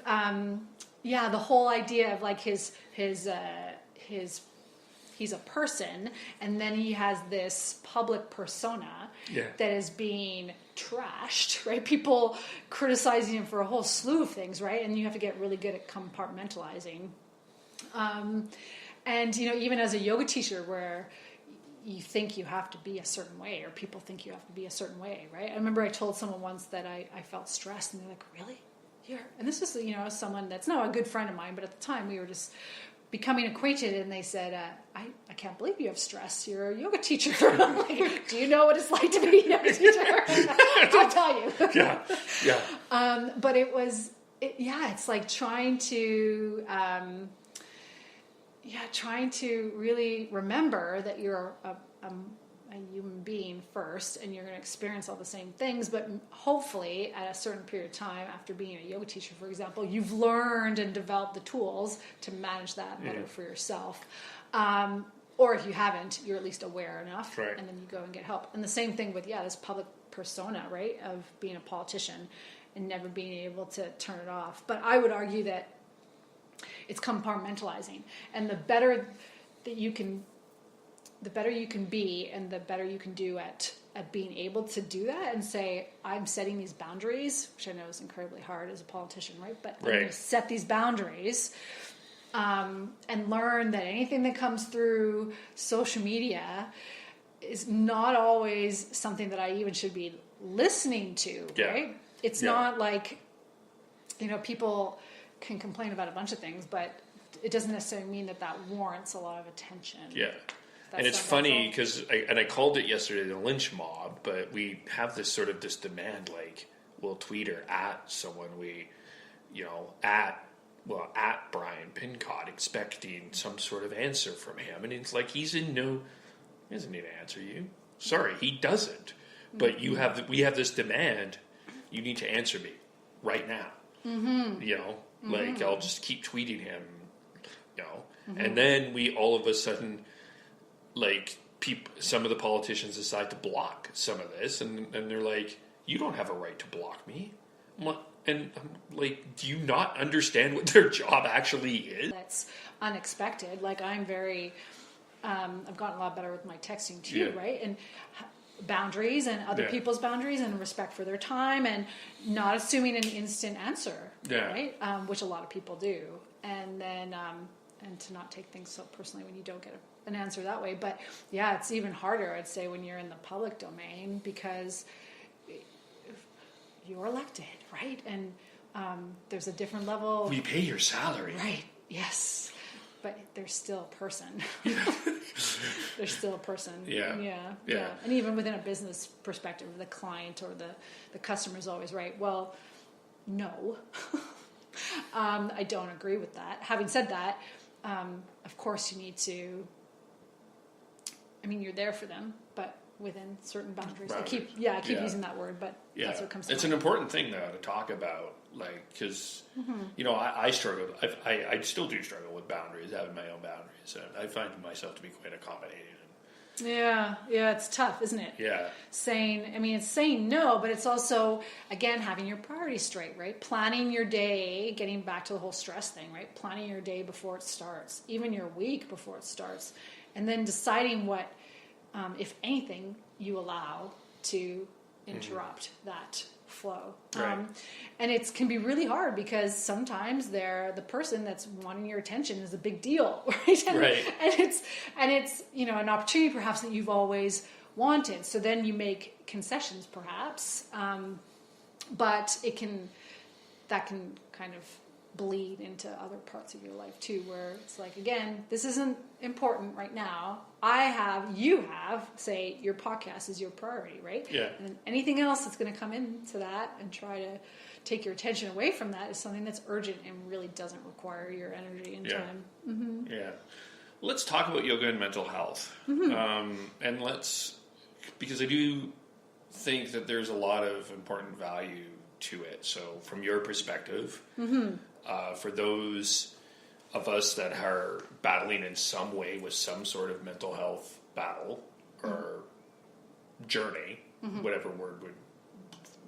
the whole idea of like his he's a person, and then he has this public persona that is being trashed, right? People criticizing him for a whole slew of things, right? And you have to get really good at compartmentalizing. And, you know, even as a yoga teacher where you think you have to be a certain way, or people think you have to be a certain way, right? I remember I told someone once that I felt stressed, and they're like, really? And this is, you know, someone that's not a good friend of mine, but at the time we were just becoming acquainted, and they said, I can't believe you have stress. You're a yoga teacher. I'm like, do you know what it's like to be a yoga teacher? I'll tell you. Yeah. But it's like trying to... trying to really remember that you're a human being first, and you're going to experience all the same things, but hopefully at a certain period of time after being a yoga teacher, for example, you've learned and developed the tools to manage that better for yourself. Or if you haven't, you're at least aware enough, and then you go and get help. And the same thing with, this public persona, right, of being a politician and never being able to turn it off. But I would argue that it's compartmentalizing, and the better you can be, and the better you can do at being able to do that and say, I'm setting these boundaries, which I know is incredibly hard as a politician, right? But I'm going to set these boundaries, and learn that anything that comes through social media is not always something that I even should be listening to, right? It's not like, you know, people can complain about a bunch of things, but it doesn't necessarily mean that warrants a lot of attention. Yeah. And it's funny because I called it yesterday the lynch mob, but we have this demand, like we'll tweet or at someone at Brian Pincott, expecting some sort of answer from him, and it's like he doesn't need to answer you. Sorry, he doesn't. But we have this demand. You need to answer me right now. You know. Like, I'll just keep tweeting him, you know. And then we all of a sudden, like, some of the politicians decide to block some of this, and they're like, you don't have a right to block me. And I'm like, do you not understand what their job actually is? That's unexpected. Like, I'm very, I've gotten a lot better with my texting too, right? And boundaries and other people's boundaries and respect for their time and not assuming an instant answer, right? Which a lot of people do. And then, and to not take things so personally when you don't get an answer that way. But it's even harder, I'd say, when you're in the public domain because you're elected, right? And there's a different level. We pay your salary. Right, yes. But they're still a person. They're still a person. Yeah. And even within a business perspective, the client or the customer is always right. Well, no. I don't agree with that. Having said that, of course you need to, you're there for them, but within certain boundaries. I keep using that word, but that's what comes to mind. It's an important thing, though, to talk about, like, because, you know, I struggle, I still do struggle with boundaries, having my own boundaries. I find myself to be quite accommodating. Yeah, it's tough, isn't it? Yeah. It's saying no, but it's also, again, having your priorities straight, right? Planning your day, getting back to the whole stress thing, right? Planning your day before it starts, even your week before it starts, and then deciding what, if anything, you allow to interrupt that flow. Right. And it can be really hard because sometimes the person that's wanting your attention is a big deal, right? And it's you know, an opportunity perhaps that you've always wanted. So then you make concessions perhaps, but that can kind of bleed into other parts of your life too, where it's like, again, this isn't important right now. You have, say, your podcast is your priority, right? Yeah. And anything else that's going to come into that and try to take your attention away from that is something that's urgent and really doesn't require your energy and time. Mm-hmm. Yeah. Let's talk about yoga and mental health. And because I do think that there's a lot of important value to it. So from your perspective, for those of us that are battling in some way with some sort of mental health battle or journey, whatever word would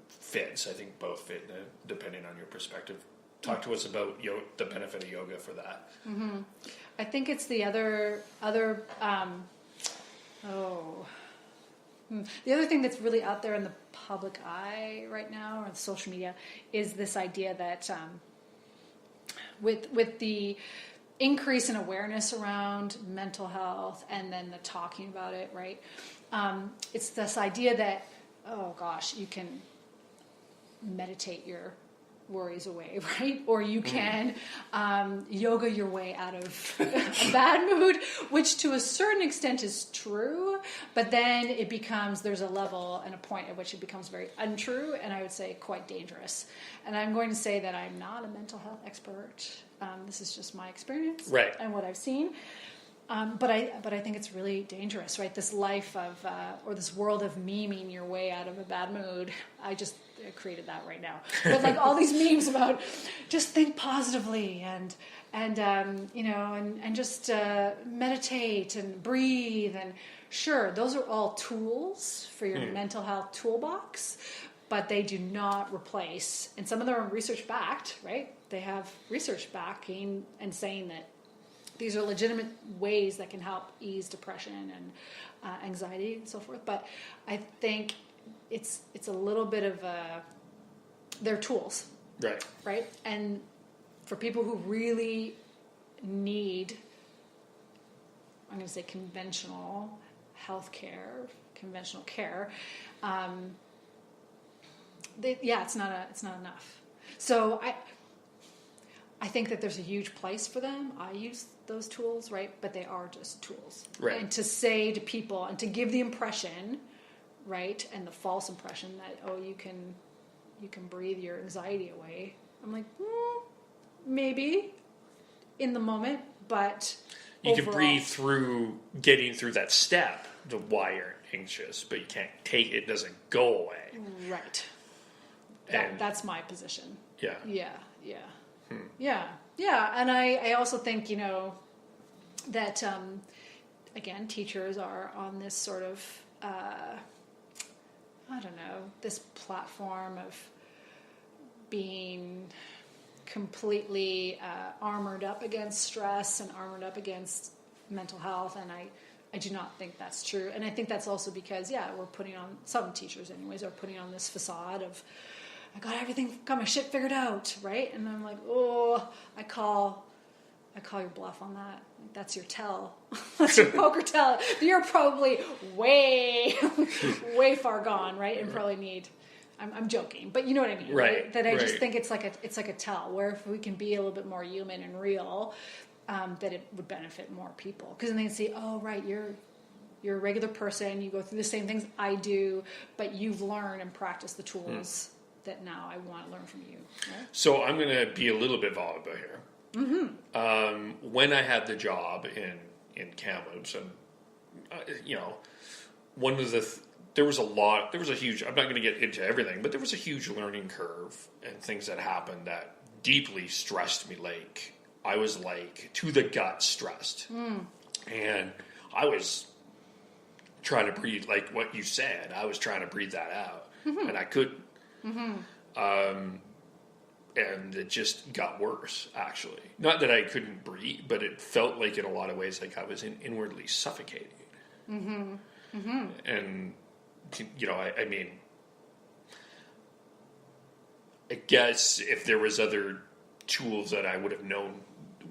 fits, I think both fit depending on your perspective. Talk to us about the benefit of yoga for that. I think it's the other the other thing that's really out there in the public eye right now, or social media, is this idea that with the increase in awareness around mental health and then the talking about it, right? It's this idea that, oh gosh, you can meditate your worries away, right? Or you can yoga your way out of a bad mood, which to a certain extent is true, but then there's a level and a point at which it becomes very untrue, and I would say quite dangerous. And I'm going to say that I'm not a mental health expert. This is just my experience, right, and what I've seen. But I think it's really dangerous, right? This life of, or this world of memeing your way out of a bad mood. I created that right now. But like all these memes about just think positively and just meditate and breathe. And sure, those are all tools for your mental health toolbox, but they do not replace, and some of them are research backed, right? They have research backing and saying that these are legitimate ways that can help ease depression and anxiety and so forth. But I think it's a little bit of they're tools, right? And for people who really need, I'm going to say conventional healthcare, conventional care, it's not enough. So I think that there's a huge place for them. I use those tools, right? But they are just tools. Right. And to say to people and to give the impression, right, and the false impression that, you can breathe your anxiety away. I'm like, maybe in the moment, but you overall, can breathe through getting through that step, the why you're anxious, but you can't take it. Doesn't go away. Right. And that's my position. Yeah. Yeah. And I also think, that, again, teachers are on this sort of, this platform of being completely armored up against stress and armored up against mental health. And I do not think that's true. And I think that's also because, we're putting on, some teachers anyways, are putting on this facade of, I got my shit figured out, right? And I'm like, I call your bluff on that. That's your tell. That's your poker tell. You're probably way, way far gone, right? And probably need. I'm joking, but you know what I mean, right? That I just think it's like a tell. Where if we can be a little bit more human and real, that it would benefit more people. Because then they can see, you're a regular person. You go through the same things I do, but you've learned and practiced the tools that now I want to learn from you. Right? So I'm going to be a little bit vulnerable here. When I had the job in Kamloops, and one of there was a huge, I'm not going to get into everything, but there was a huge learning curve and things that happened that deeply stressed me. Like I was like to the gut stressed, and I was trying to breathe, like what you said. I was trying to breathe that out, and I couldn't. And it just got worse, actually. Not that I couldn't breathe, but it felt like in a lot of ways like I was inwardly suffocating. And, I mean, I guess if there was other tools that I would have known,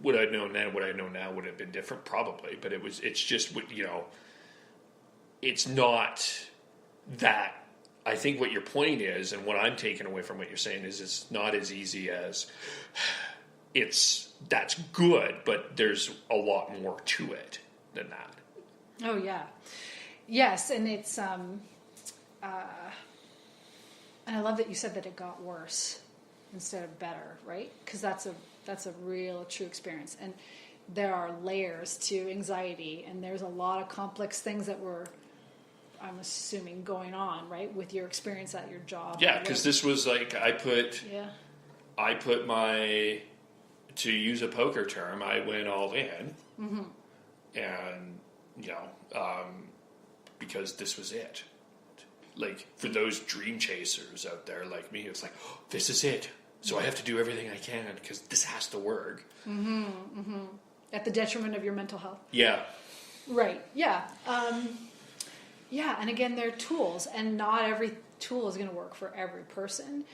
would I know then what I know now would have been different? Probably. But it's just, it's not that. I think what your point is, and what I'm taking away from what you're saying is it's not as easy as that's good, but there's a lot more to it than that. Oh yeah. Yes, and it's and I love that you said that it got worse instead of better, right? Because that's a real true experience, and there are layers to anxiety, and there's a lot of complex things that were, I'm assuming, going on, right, with your experience at your job. Yeah, because this was like I put my, to use a poker term, I went all in, and because this was it. Like, for those dream chasers out there like me, it's like, oh, this is it. So I have to do everything I can because this has to work. At the detriment of your mental health. Yeah. Right. Yeah. Yeah. And again, they're tools, and not every tool is going to work for every person.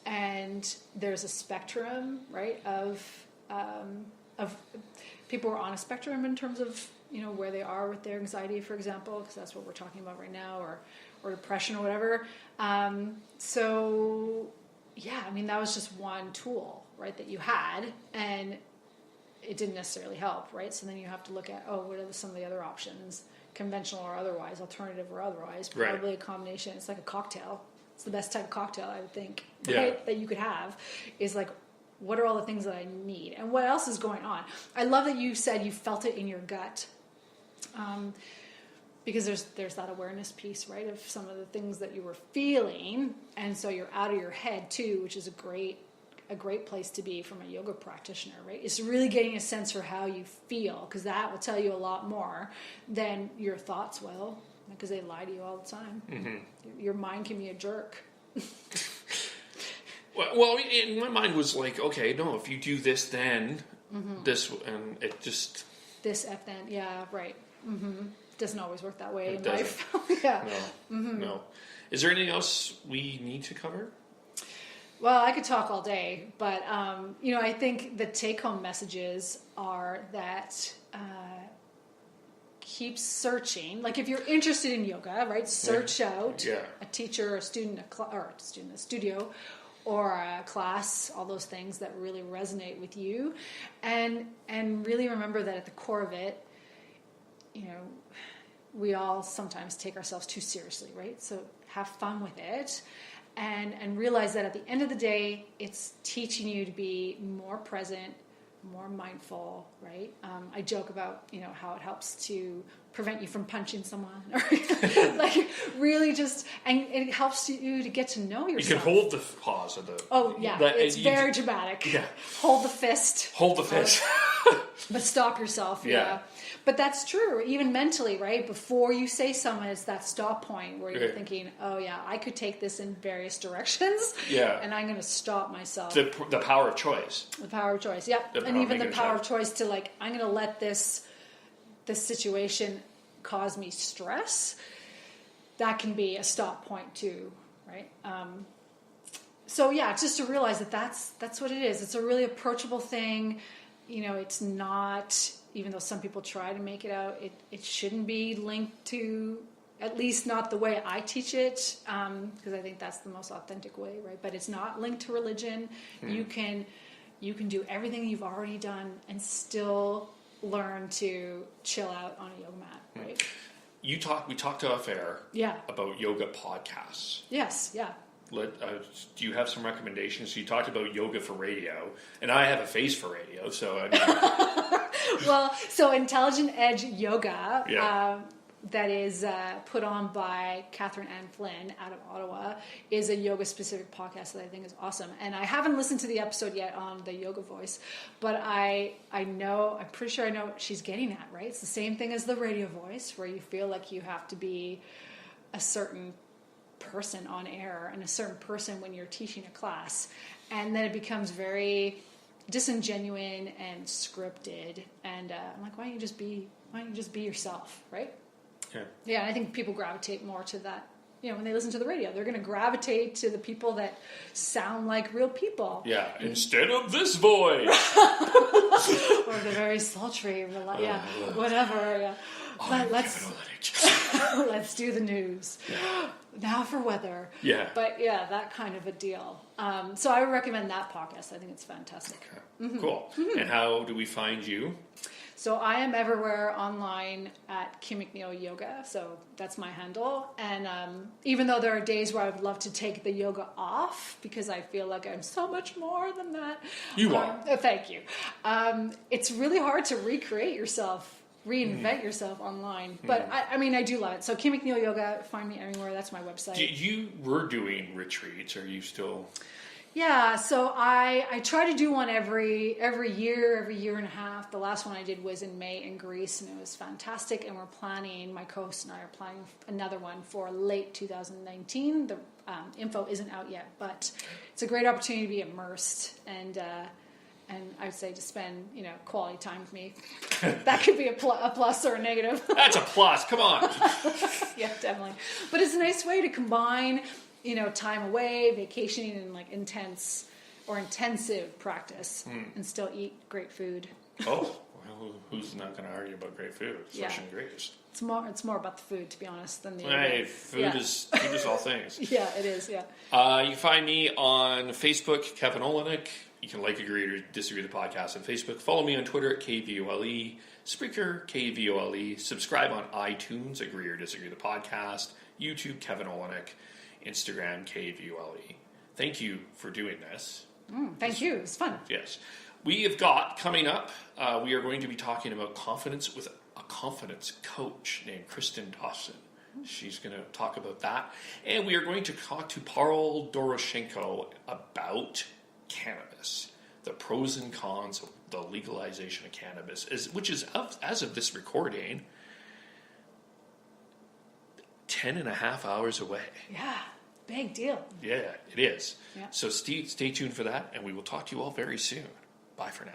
And there's a spectrum, right, of people who are on a spectrum in terms of, where they are with their anxiety, for example, because that's what we're talking about right now, or depression or whatever. So, yeah, I mean, that was just one tool, right, that you had, and it didn't necessarily help, right? So then you have to look at, what are some of the other options, conventional or otherwise, alternative or otherwise, probably a combination. It's like a cocktail. It's the best type of cocktail, I would think, right, that you could have, is like, what are all the things that I need? And what else is going on? I love that you said you felt it in your gut. Because there's that awareness piece, right, of some of the things that you were feeling, and so you're out of your head too, which is a great place to be from a yoga practitioner, right? It's really getting a sense for how you feel, because that will tell you a lot more than your thoughts will, because they lie to you all the time. Your mind can be a jerk. Well, my mind was like, okay, no, if you do this, then this, and it just... This, F, then, yeah, right. Doesn't always work that way in doesn't. life. Yeah. No. No. Is there anything else we need to cover? Well, I could talk all day, but I think the take-home messages are that keep searching. Like, if you're interested in yoga, right, search out a teacher, a student, a studio, or a class, all those things that really resonate with you, and really remember that at the core of it, we all sometimes take ourselves too seriously, right? So have fun with it, and realize that at the end of the day, it's teaching you to be more present, more mindful, right? I joke about, how it helps to prevent you from punching someone, or like really just, and it helps you to get to know yourself. You can hold the pause of the... Oh, yeah. It's very dramatic. Yeah. Hold the fist. Hold the fist. But stop yourself. Yeah. But that's true, even mentally, right? Before you say something, it's that stop point where you're thinking, oh, yeah, I could take this in various directions. Yeah. And I'm going to stop myself. The power of choice. The power of choice, yeah. And even the power of choice to, like, I'm going to let this situation cause me stress. That can be a stop point too, right? So yeah, just to realize that that's what it is. It's a really approachable thing. It's not, even though some people try to make it out, it shouldn't be linked to, at least not the way I teach it, because I think that's the most authentic way, right? But it's not linked to religion. You can do everything you've already done and still learn to chill out on a yoga mat, right? We talked off air about yoga podcasts. Yes, yeah. Do you have some recommendations? You talked about yoga for radio, and I have a face for radio, so I mean... Well, so Intelligent Edge Yoga, that is put on by Catherine Ann Flynn out of Ottawa, is a yoga-specific podcast that I think is awesome. And I haven't listened to the episode yet on the Yoga Voice, but I'm pretty sure I know what she's getting at, right? It's the same thing as the radio voice, where you feel like you have to be a certain person on air and a certain person when you're teaching a class, and then it becomes very disingenuous and scripted, and I'm like, why don't you just be yourself, right? Yeah, I think people gravitate more to when they listen to the radio, they're going to gravitate to the people that sound like real people. Yeah, instead of this voice. Or the very sultry, whatever. Yeah. Let's do the news. Yeah. Now for weather. Yeah. But yeah, that kind of a deal. So I would recommend that podcast. I think it's fantastic. Okay. Mm-hmm. Cool. Mm-hmm. And how do we find you? So I am everywhere online at Kim McNeil Yoga. So that's my handle. And even though there are days where I would love to take the yoga off because I feel like I'm so much more than that. You are. Thank you. It's really hard to recreate yourself, reinvent yourself online. But I do love it. So Kim McNeil Yoga, find me everywhere. That's my website. You were doing retreats. Are you still... Yeah, so I try to do one every year and a half. The last one I did was in May in Greece, and it was fantastic. And my co-host and I are planning another one for late 2019. The info isn't out yet, but it's a great opportunity to be immersed and I'd say to spend quality time with me. That could be a plus or a negative. That's a plus. Come on. Yeah, definitely. But it's a nice way to combine time away, vacationing, and like intensive practice, and still eat great food. Oh, well, who's not going to argue about great food, especially in Greece? It's more about the food, to be honest, than the. Hey, food is all things. Yeah, it is. Yeah. You can find me on Facebook, Kevin Olenick. You can agree, or disagree with the podcast on Facebook. Follow me on Twitter at KVOLE, Spreaker KVOLE. Subscribe on iTunes, Agree or Disagree with the podcast. YouTube, Kevin Olenick. Instagram, KVOLE. Thank you for doing this. Thank you. It was fun. Yes. We have got, coming up, we are going to be talking about confidence with a confidence coach named Kristen Dawson. She's going to talk about that. And we are going to talk to Parul Doroshenko about cannabis, the pros and cons of the legalization of cannabis, which is, as of this recording, 10.5 hours away. Yeah, big deal. Yeah, it is. Yeah. So stay tuned for that, and we will talk to you all very soon. Bye for now.